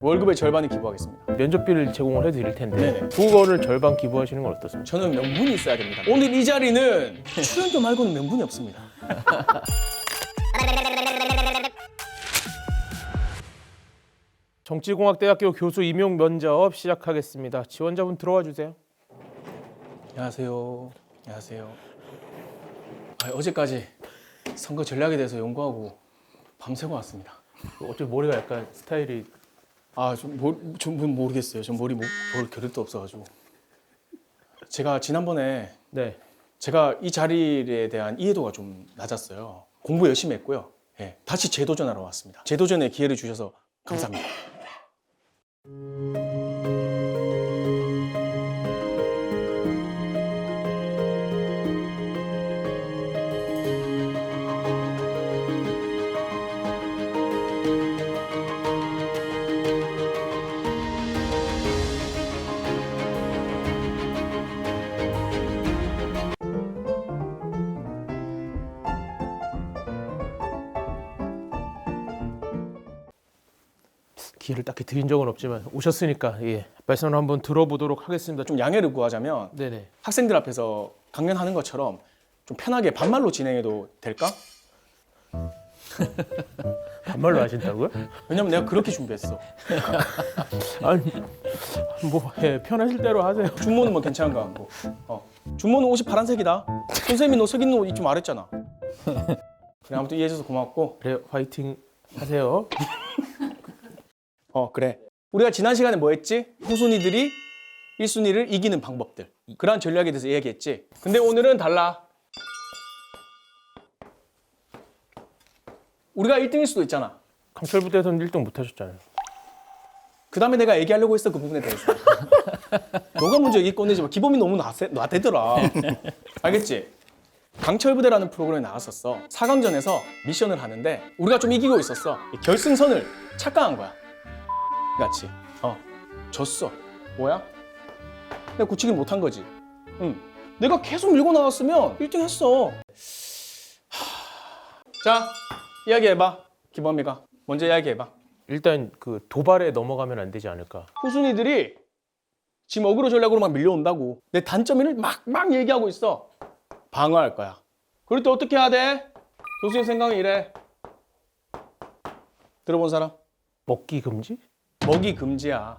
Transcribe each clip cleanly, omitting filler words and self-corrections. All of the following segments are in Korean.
월급의 절반을 기부하겠습니다. 면접비를 제공을 해드릴 텐데 네네. 그거를 절반 기부하시는 건 어떻습니까? 저는 명분이 있어야 됩니다. 오늘 이 자리는 출연료 말고는 명분이 없습니다. 정치공학대학교 교수 임용 면접 시작하겠습니다. 지원자분 들어와 주세요. 안녕하세요. 안녕하세요. 어제까지 선거 전략에 대해서 연구하고 밤새고 왔습니다. 어차피 머리가 약간 스타일이 좀 모르겠어요. 전 머리 볼 겨를도 없어가지고. 제가 지난번에 네. 제가 이 자리에 대한 이해도가 좀 낮았어요. 공부 열심히 했고요. 예, 다시 재도전하러 왔습니다. 재도전의 기회를 주셔서 감사합니다. 기회를 딱히 드린 적은 없지만 오셨으니까 말씀을 한번 들어보도록 하겠습니다. 좀 양해를 구하자면 네네. 학생들 앞에서 강연하는 것처럼 좀 편하게 반말로 진행해도 될까? 반말로 하신다고요? 왜냐면 내가 그렇게 준비했어. 아니 편하실 대로 하세요. 준모는 뭐 괜찮은가 하고. 준모는 옷이 파란색이다. 선생님이 너 색 있는 옷 입지 말했잖아. 그래, 아무튼 이해해줘서 고맙고. 그래 화이팅 하세요. 그래. 우리가 지난 시간에 뭐 했지? 후순위들이 1순위를 이기는 방법들. 그러한 전략에 대해서 이야기했지. 근데 오늘은 달라. 우리가 1등일 수도 있잖아. 강철부대에서는 1등 못 하셨잖아요. 그 다음에 내가 얘기하려고 했어, 그 부분에 대해서. 너가 먼저 얘기 꺼내지 마. 기범이 너무 나대더라. 알겠지? 강철부대라는 프로그램에 나왔었어. 4강전에서 미션을 하는데 우리가 좀 이기고 있었어. 결승선을 착각한 거야. 같이. 졌어. 뭐야? 내가 굳히긴 못한 거지. 응. 내가 계속 밀고 나갔으면 1등 했어. 자, 이야기해봐. 기범이가. 먼저 이야기해봐. 일단 그 도발에 넘어가면 안 되지 않을까. 후순위들이 지금 어그로 전략으로 막 밀려온다고. 내 단점을 막 얘기하고 있어. 방어할 거야. 그럴 때 어떻게 해야 돼? 교수님 생각은 이래. 들어본 사람? 먹기 금지? 먹이 금지야.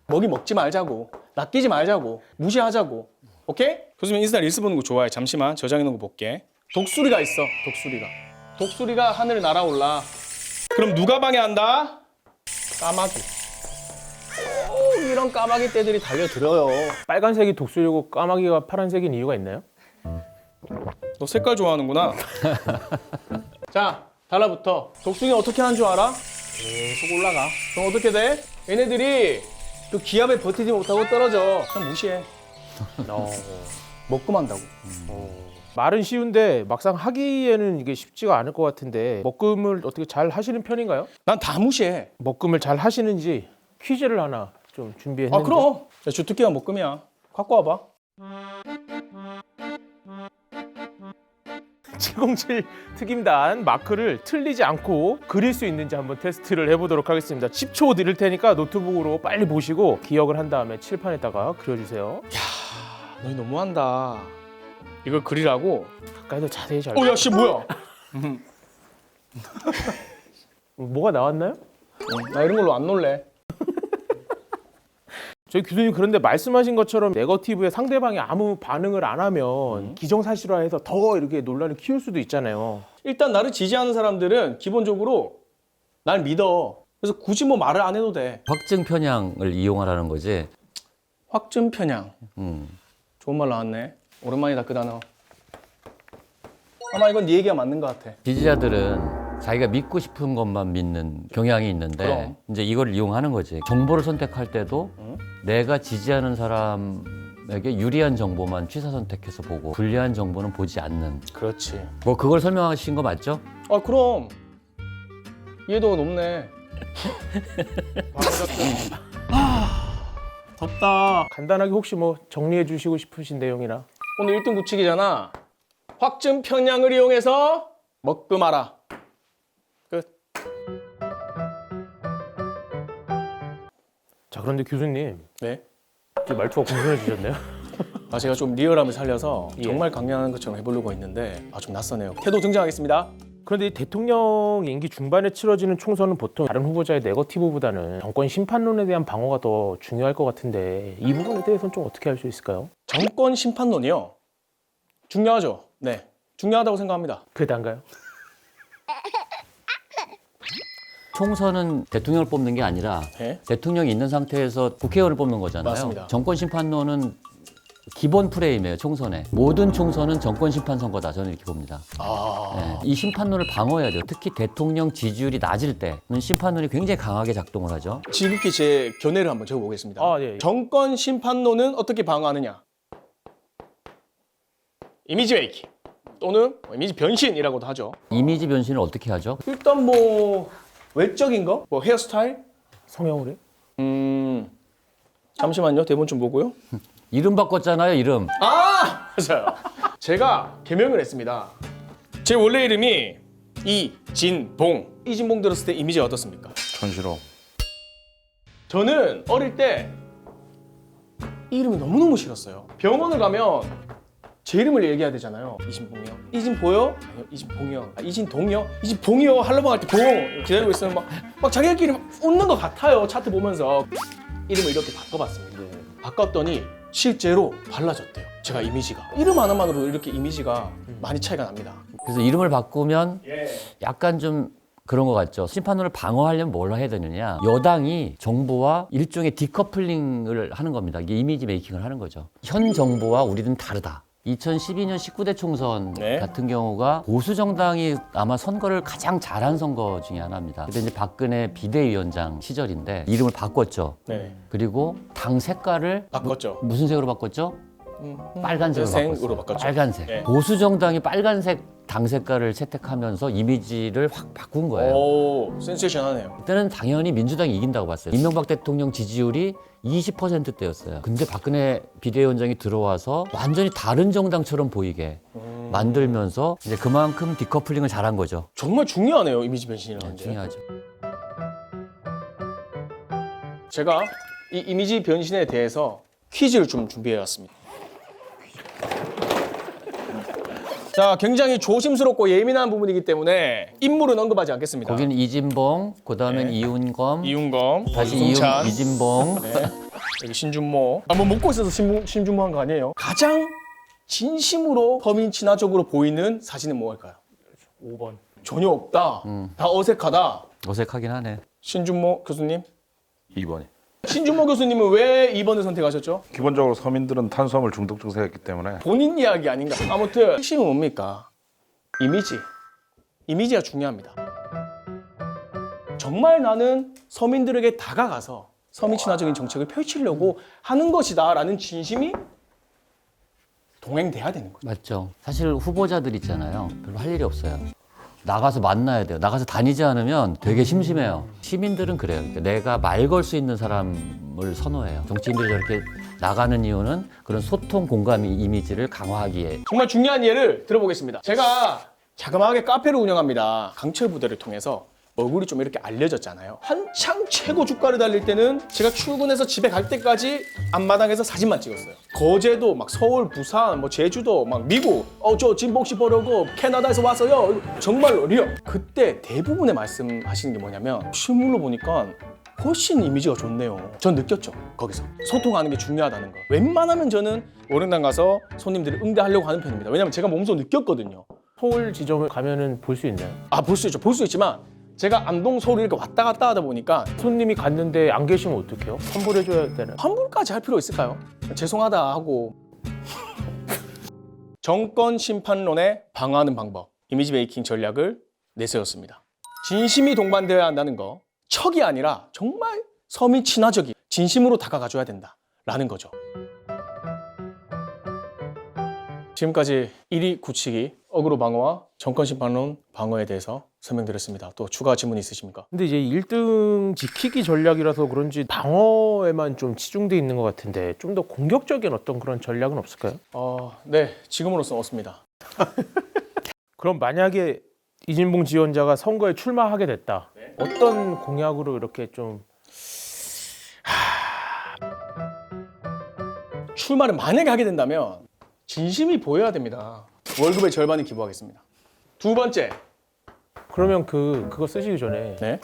먹이 먹지 말자고. 낚이지 말자고. 무시하자고. 오케이? 교수님 인스타 릴스 보는 거 좋아해. 잠시만 저장해놓은 거 볼게. 독수리가 있어. 독수리가 하늘 날아올라. 그럼 누가 방해한다? 까마귀. 꼭 이런 까마귀 떼들이 달려들어요. 빨간색이 독수리고 까마귀가 파란색인 이유가 있나요? 너 색깔 좋아하는구나. 자, 달라붙어. 독수리는 어떻게 하는 줄 알아? 계속 올라가. 그럼 어떻게 돼? 얘네들이 그 기압에 버티지 못하고 떨어져. 그냥 무시해. 먹고 만다고. 말은 쉬운데 막상 하기에는 이게 쉽지가 않을 것 같은데 먹금을 어떻게 잘 하시는 편인가요? 난 다 무시해. 먹금을 잘 하시는지 퀴즈를 하나 좀 준비했는데. 그럼. 야, 주특기가 먹금이야. 갖고 와봐. 707 특임단 마크를 틀리지 않고 그릴 수 있는지 한번 테스트를 해보도록 하겠습니다. 10초 드릴 테니까 노트북으로 빨리 보시고 기억을 한 다음에 칠판에다가 그려주세요. 너희 너무한다. 이걸 그리라고? 가까이서 자세히 잘. 야, 씨 뭐야? 뭐가 나왔나요? 나 이런 걸로 안 놀래. 저희 교수님 그런데 말씀하신 것처럼 네거티브에 상대방이 아무 반응을 안 하면 기정사실화해서 더 이렇게 논란을 키울 수도 있잖아요. 일단 나를 지지하는 사람들은 기본적으로 날 믿어. 그래서 굳이 뭐 말을 안 해도 돼. 확증 편향을 이용하라는 거지. 확증 편향. 좋은 말 나왔네. 오랜만이다 그 단어. 아마 이건 네 얘기가 맞는 것 같아. 지지자들은 자기가 믿고 싶은 것만 믿는 경향이 있는데 그럼. 이제 이걸 이용하는 거지. 정보를 선택할 때도 내가 지지하는 사람에게 유리한 정보만 취사 선택해서 보고 불리한 정보는 보지 않는. 그렇지. 뭐 그걸 설명하신 거 맞죠? 그럼 이해도가 높네. 덥다. 간단하게 혹시 뭐 정리해 주시고 싶으신 내용이나. 오늘 1등 굳히기잖아. 확증 편향을 이용해서 먹금하라. 끝. 자, 그런데 교수님, 네. 좀 말투가 공손해지셨네요. 아, 제가 좀 리얼함을 살려서 예. 정말 강렬한 것처럼 해보려고 했는데 좀 낯서네요. 태도 등장하겠습니다. 그런데 이 대통령 임기 중반에 치러지는 총선은 보통 다른 후보자의 네거티브보다는 정권 심판론에 대한 방어가 더 중요할 것 같은데 이 부분에 대해서는 좀 어떻게 할 수 있을까요? 정권 심판론이요. 중요하죠. 네, 중요하다고 생각합니다. 그단가요? 총선은 대통령을 뽑는 게 아니라 네. 대통령이 있는 상태에서 국회의원을 뽑는 거잖아요. 맞습니다. 정권 심판론은 기본 프레임이에요. 총선에. 모든 총선은 정권 심판 선거다. 저는 이렇게 봅니다. 네. 이 심판론을 방어해야 돼요. 특히 대통령 지지율이 낮을 때는 심판론이 굉장히 강하게 작동을 하죠. 지극히 제 견해를 한번 적어보겠습니다. 예. 정권 심판론은 어떻게 방어하느냐? 이미지 메이킹 또는 이미지 변신이라고도 하죠. 이미지 변신을 어떻게 하죠? 일단 뭐 외적인 거, 뭐 헤어스타일. 성형을 해? 잠시만요. 대본 좀 보고요. 이름 바꿨잖아요. 이름. 맞아요. 제가 개명을 했습니다. 제 원래 이름이 이진봉. 이진봉 들었을 때 이미지가 어떻습니까? 촌스러워. 저는 어릴 때 이 이름이 너무너무 싫었어요. 병원을 가면 제 이름을 얘기해야 되잖아요. 이진봉이요. 이진보요? 아니요. 이진봉이요. 이진동이요? 이진봉이요. 하려고 할 때 봉 기다리고 있으면 막 자기들끼리 막 웃는 것 같아요. 차트 보면서 이름을 이렇게 바꿔봤습니다. 바꿨더니 실제로 달라졌대요. 제가 이미지가. 이름 하나만으로 이렇게 이미지가 많이 차이가 납니다. 그래서 이름을 바꾸면 약간 좀 그런 것 같죠. 심판론을 방어하려면 뭘 해야 되느냐. 여당이 정부와 일종의 디커플링을 하는 겁니다. 이게 이미지 메이킹을 하는 거죠. 현 정부와 우리는 다르다. 2012년 19대 총선 네. 같은 경우가 보수 정당이 아마 선거를 가장 잘한 선거 중에 하나입니다. 그때 이제 박근혜 비대위원장 시절인데 이름을 바꿨죠. 네. 그리고 당 색깔을 바꿨죠. 무슨 색으로 바꿨죠? 빨간색으로 생으로 바꿨어요. 바꿨죠. 빨간색. 네. 보수 정당이 빨간색 당 색깔을 채택하면서 이미지를 확 바꾼 거예요. 오, 센세이션하네요. 그때는 당연히 민주당이 이긴다고 봤어요. 이명박 대통령 지지율이 20%대였어요. 근데 박근혜 비대위원장이 들어와서 완전히 다른 정당처럼 보이게 만들면서 이제 그만큼 디커플링을 잘한 거죠. 정말 중요하네요. 이미지 변신이라는 게. 중요하죠. 제가 이 이미지 변신에 대해서 퀴즈를 좀 준비해 왔습니다. 자, 굉장히 조심스럽고 예민한 부분이기 때문에 인물은 언급하지 않겠습니다. 거기는 이진봉, 그 다음엔 네. 이윤검, 이윤검, 다시 이승찬, 이진봉. 네. 여기 신준모. 뭐 먹고 있어서 신준모 한 거 아니에요? 가장 진심으로 범인 친화적으로 보이는 사진은 뭐일까요? 5번. 전혀 없다. 다 어색하다. 어색하긴 하네. 신준모 교수님. 2번이. 신준모 교수님은 왜 2번을 선택하셨죠? 기본적으로 서민들은 탄수화물 중독 증세가 있기 때문에 본인 이야기 아닌가? 아무튼 핵심은 뭡니까? 이미지. 이미지가 중요합니다. 정말 나는 서민들에게 다가가서 서민 친화적인 정책을 펼치려고 하는 것이다 라는 진심이 동행돼야 되는 거죠. 맞죠. 사실 후보자들 있잖아요. 별로 할 일이 없어요. 나가서 만나야 돼요. 나가서 다니지 않으면 되게 심심해요. 시민들은 그래요. 그러니까 내가 말 걸 수 있는 사람을 선호해요. 정치인들이 저렇게 나가는 이유는 그런 소통 공감 이미지를 강화하기 위해. 정말 중요한 예를 들어보겠습니다. 제가 자그마하게 카페를 운영합니다. 강철 부대를 통해서 얼굴이 좀 이렇게 알려졌잖아요. 한창 최고 주가를 달릴 때는 제가 출근해서 집에 갈 때까지 앞마당에서 사진만 찍었어요. 거제도, 막 서울, 부산, 뭐 제주도, 막 미국, 저 진복 씨 보려고 캐나다에서 왔어요. 정말로 리얼. 그때 대부분의 말씀하시는 게 뭐냐면 실물로 보니까 훨씬 이미지가 좋네요. 전 느꼈죠. 거기서 소통하는 게 중요하다는 거. 웬만하면 저는 월흥당 가서 손님들을 응대하려고 하는 편입니다. 왜냐면 제가 몸소 느꼈거든요. 서울 지점을 가면은 볼 수 있나요? 볼 수 있죠. 볼 수 있지만 제가 안동, 서울 이렇게 왔다 갔다 하다 보니까 손님이 갔는데 안 계시면 어떡해요? 환불해줘야 되나요? 환불까지 할 필요 있을까요? 죄송하다 하고. 정권 심판론에 방어하는 방법, 이미지 메이킹 전략을 내세웠습니다. 진심이 동반되어야 한다는 거, 척이 아니라 정말 서민 친화적인 진심으로 다가가줘야 된다라는 거죠. 지금까지 1위 굳히기, 어그로 방어와 정권 심판론 방어에 대해서 설명드렸습니다. 또 추가 질문 있으십니까? 근데 이제 1등 지키기 전략이라서 그런지 방어에만 좀 치중돼 있는 것 같은데 좀 더 공격적인 어떤 그런 전략은 없을까요? 네, 지금으로서 없습니다. 그럼 만약에 이진봉 지원자가 선거에 출마하게 됐다. 어떤 공약으로 이렇게 좀 출마를 만약에 하게 된다면 진심이 보여야 됩니다. 월급의 절반을 기부하겠습니다. 두 번째. 그러면 그거 쓰시기 전에 네.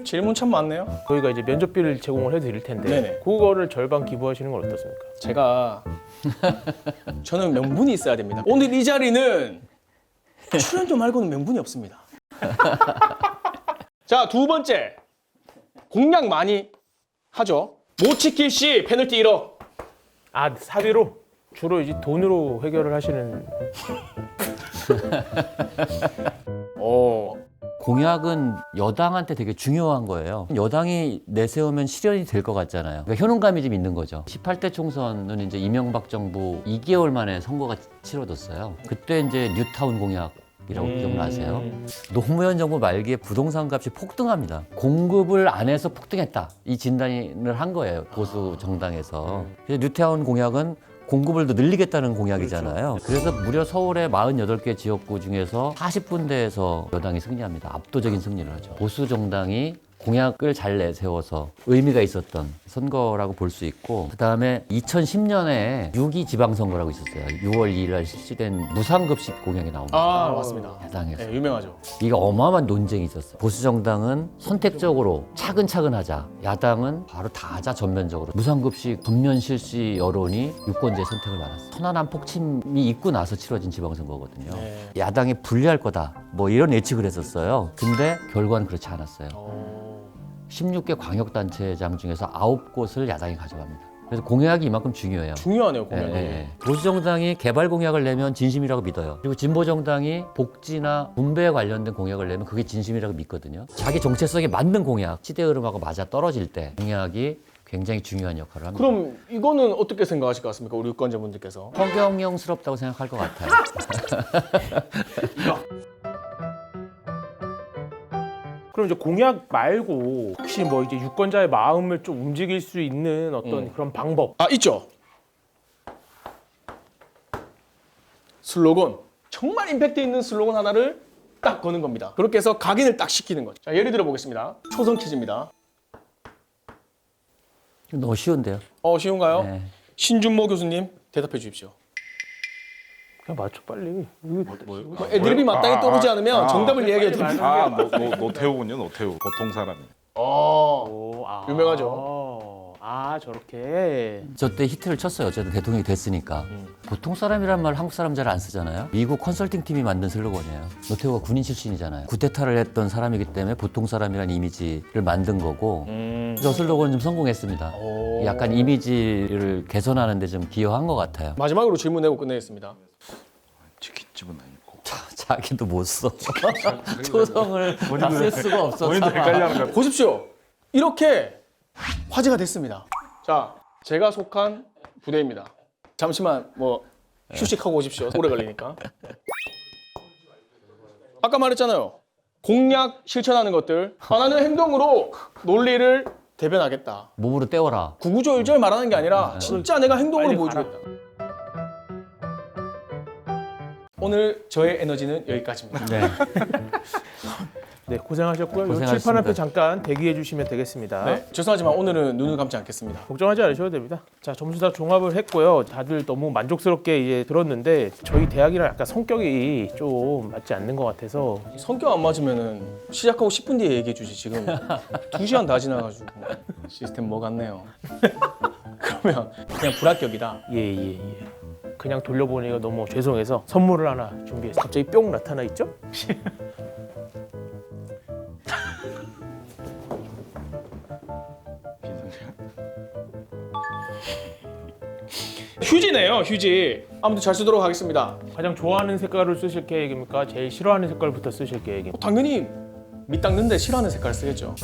질문 참 많네요. 저희가 이제 면접비를 제공을 해드릴 텐데 네네. 그거를 절반 기부하시는 건 어떻습니까? 제가 저는 명분이 있어야 됩니다. 오늘 이 자리는 출연료 말고는 명분이 없습니다. 자, 두 번째. 공약 많이 하죠. 못 지킬 시 페널티 1억. 아, 사비로? 주로 이제 돈으로 해결을 하시는. 공약은 여당한테 되게 중요한 거예요. 여당이 내세우면 실현이 될 것 같잖아요. 그러니까 효능감이 좀 있는 거죠. 18대 총선은 이제 이명박 정부 2개월 만에 선거가 치러졌어요. 그때 이제 뉴타운 공약이라고 기억나세요? 노무현 정부 말기에 부동산 값이 폭등합니다. 공급을 안 해서 폭등했다. 이 진단을 한 거예요. 보수 정당에서. 그래서 뉴타운 공약은 공급을 더 늘리겠다는 공약이잖아요. 그래서 무려 서울의 48개 지역구 중에서 40군데에서 여당이 승리합니다. 압도적인 승리를 하죠. 보수 정당이 공약을 잘 내세워서 의미가 있었던 선거라고 볼 수 있고, 그다음에 2010년에 6.2 지방선거라고 있었어요. 6월 2일 날 실시된 무상급식 공약이 나옵니다. 아, 맞습니다. 야당에서. 네, 유명하죠. 이게 어마어마한 논쟁이 있었어요. 보수 정당은 선택적으로 차근차근 하자. 야당은 바로 다 하자, 전면적으로. 무상급식 전면 실시 여론이 유권자의 선택을 받았어요. 천안함 폭침이 있고 나서 치러진 지방선거거든요. 네. 야당이 불리할 거다. 뭐 이런 예측을 했었어요. 근데 결과는 그렇지 않았어요. 16개 광역단체장 중에서 9곳을 야당이 가져갑니다. 그래서 공약이 이만큼 중요해요. 중요하네요, 공약이. 보수 정당이 개발 공약을 내면 진심이라고 믿어요. 그리고 진보 정당이 복지나 분배에 관련된 공약을 내면 그게 진심이라고 믿거든요. 자기 정체성에 맞는 공약, 시대 흐름하고 맞아 떨어질 때 공약이 굉장히 중요한 역할을 합니다. 그럼 이거는 어떻게 생각하실 것 같습니까? 우리 유권자분들께서. 허경영스럽다고 생각할 것 같아요. 그럼 이제 공약 말고 혹시 뭐 이제 유권자의 마음을 좀 움직일 수 있는 어떤 그런 방법? 아, 있죠. 슬로건. 정말 임팩트 있는 슬로건 하나를 딱 거는 겁니다. 그렇게 해서 각인을 딱 시키는 거죠. 자, 예를 들어 보겠습니다. 초성 퀴즈입니다. 너무 쉬운데요. 쉬운가요? 네. 신준모 교수님 대답해 주십시오. 그냥 맞춰 빨리. 뭐 애드립이 마땅히 떠오르지 않으면 정답을 이야기해도 됩니다. 노태우군요. 노태우. 보통 사람이. 유명하죠. 저렇게. 저 때 히트를 쳤어요. 어쨌든 대통령이 됐으니까. 보통 사람이란 말 한국 사람 잘 안 쓰잖아요. 미국 컨설팅 팀이 만든 슬로건이에요. 노태우가 군인 출신이잖아요. 쿠데타를 했던 사람이기 때문에 보통 사람이라는 이미지를 만든 거고, 저 슬로건은 좀 성공했습니다. 약간 이미지를 개선하는 데 좀 기여한 것 같아요. 마지막으로 질문 내고 끝내겠습니다. 치킨집은 아니고. 자기도 못 써. 초성을 다 쓸 수가 없어. 본인도 헷갈려하는 거. 보십시오. 이렇게 화제가 됐습니다. 자, 제가 속한 부대입니다. 잠시만 뭐 휴식하고 오십시오. 오래 걸리니까. 아까 말했잖아요. 공약 실천하는 것들. 나는 행동으로 논리를 대변하겠다. 몸으로 때워라. 구구절절 말하는 게 아니라 진짜 내가 행동으로 빨리 보여주겠다. 오늘 저의 에너지는 여기까지입니다. 네. 네, 고생하셨고요. 요 고생하셨습니다. 칠판 앞에 잠깐 대기해 주시면 되겠습니다. 네, 죄송하지만 오늘은 눈을 감지 않겠습니다. 걱정하지 않으셔도 됩니다. 자, 점수 다 종합을 했고요. 다들 너무 만족스럽게 이제 들었는데 저희 대학이랑 약간 성격이 좀 맞지 않는 것 같아서 성격 안 맞으면은 시작하고 10분 뒤에 얘기해 주지. 지금 2시간 다 지나가지고 시스템 뭐 같네요. 그러면 그냥 불합격이다. 예. 그냥 돌려보니까 너무 죄송해서 선물을 하나 준비해서 갑자기 뿅 나타나 있죠? 휴지네요, 휴지. 아무튼 잘 쓰도록 하겠습니다. 가장 좋아하는 색깔을 쓰실 계획입니까? 제일 싫어하는 색깔부터 쓰실 계획입니까? 당연히 밑 닦는데 싫어하는 색깔 쓰겠죠.